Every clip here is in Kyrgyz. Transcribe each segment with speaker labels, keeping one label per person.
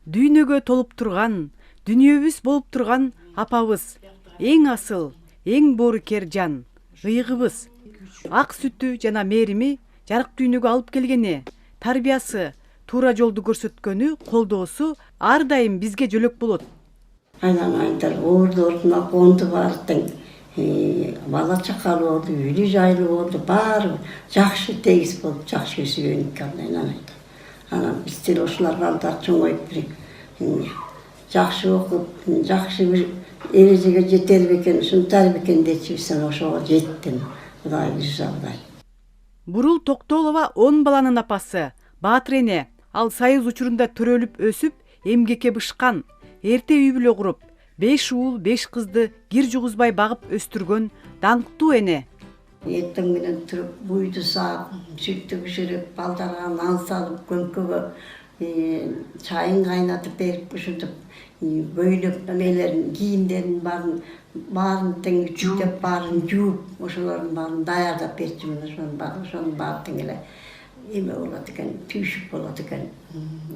Speaker 1: Дүйнөгө толуп турган, дүниебиз болуп турган апабыз, эң асыл, эң боорукер жан, ыйыгыбыз. Ак сүтү жана мээрими жарык дүйнөгө алып келгени, тарбиясы, туура жолду көрсөткөнү, колдоосу ар дайым бизге жөлөк болот.
Speaker 2: Aylanaydır, ordu kondu vardı, bala çakalı oldu, yürü jaylı oldu, bar, жақсы tegiz oldu, жақсы süyönük kaldı, aylanaydı. Anam, istir oşular balдар çoğuyup bir, жақсы okup, жақсы bir ereciğe jeter beken, şuntar beken deçibsen oşuğa jettin, Kuday güzel day.
Speaker 1: Бурул Токтолова 10 баланын апасы, Баатыр эне, ал Сайыз учурунда төрөлүп өсүп, эмгекке бышкан, эрте үй бүлө куруп, 5 уул 5 кызды кир жугузбай багып өстүргөн даңктуу эне.
Speaker 2: Erten менен туруп, буйду саап, süttü pişirip, baldarга нан салып, көңкөгө чайын кайнатып берип, ушинтип, бөйлөп эмелерин, кийимдерин баарын тең үчүктөп, баарын жууп, ошолордун баарын даярдап берчүмүн, ошонун баары тең эле эме болот экен, түйшүк болот экен.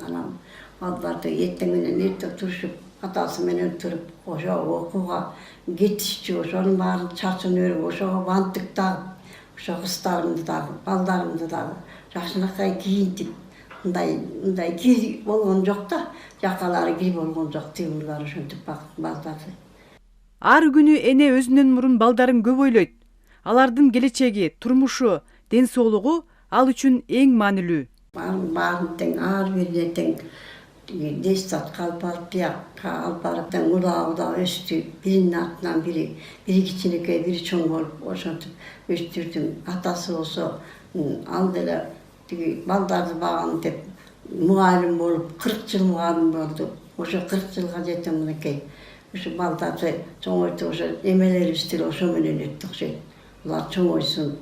Speaker 2: Анан балдарды эртең менен эрте турушуп, атасы менен туруп, ошо окууга кетишчү, ошонун баарын чачын өрүп, ошого бантык тагып, ошо кыздарымды дагы, балдарымды дагы жакшынакай кийинтип, мындай кир болгон жок да, жакалары кир болгон жок, тыгылары ошентип балдарды.
Speaker 1: Ар күнү эне өзүнөн мурун балдарын көп ойлойт. Алардын келечеги, турмушу, ден соолугу ал үчүн эң маанилүү.
Speaker 2: Баарын тең, ар бирине тең, дестат калып алып, биякка алып барып, улаа өстү, биринин артынан бири кичинекей, бири чоң болуп, ошентип өстүрдүм. Атасы болсо, ал деле тиги балдарды багам деп мугалим болуп, 40 жыл мугалим болду. Ошо 40 жылга жетем мынакей. Ошо балдарды чоңойтуп, ошо эмелерибизди ошо менен өттүк окшойт. Улар чоңойсун,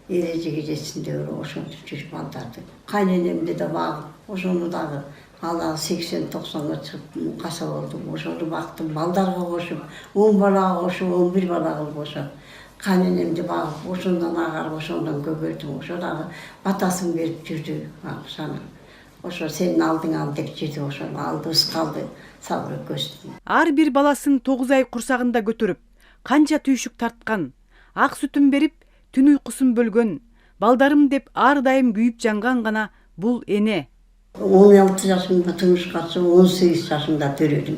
Speaker 2: эрежеге жетсин деп ошентип жүрүп балдарды. Кайненемди да багып, ошону дагы ала 80-90га чыгып каса болдум. Ошону бактым, балдарга кошуп, 10 балага кошуп, 11 бала кылып ошо. Кайненемди багып, ошондон агарып, ошондон көбөйтүм. Ошо дагы батасын берип жүрдү, сана. Ошо сенин алдың ал деп жүрдү, ошону алдыбыз калды, сабыр көстүм.
Speaker 1: Ар бир баласын 9 ай курсагында көтөрүп, канча түйшүк тарткан, ак сүтүн берип, түн уйкусун бөлгөн, балдарым деп ар дайым күйүп жанган гана бул эне.
Speaker 2: 16 жашымда турмушка чыгып, 18 жашымда төрөдүм.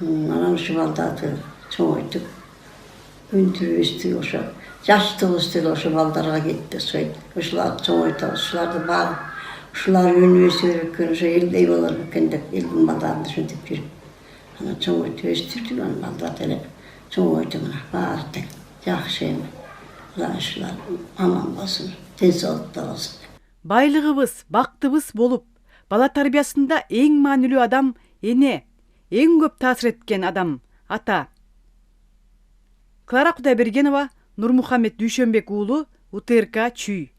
Speaker 2: Анан ушу балдарды чоңойтуп, өндүрүбүздү ошо. Жаштыгыбыз деле ошо балдарга кетти, ошоларды чоңойтабыз, ушуларды багып, ушулар өнүп өсө беркен, ошо элдей болор экен деп, элдин балдарын ушинтип жүрүп. Анан чоңойтуп өстүрдүк, анан балдар деле чоңойтуп, баары тең, жакшы эми. Ушулар аман болсун, ден соолукта болсун.
Speaker 1: Байлыгыбыз, бактыбыз болуп, бала тарбиясында эң маанилүү адам эне, эң көп таасир эткен адам ата. Клара Кудайбергенова, Нурмухамед Дүйшөнбек уулу, УТРК Чүй.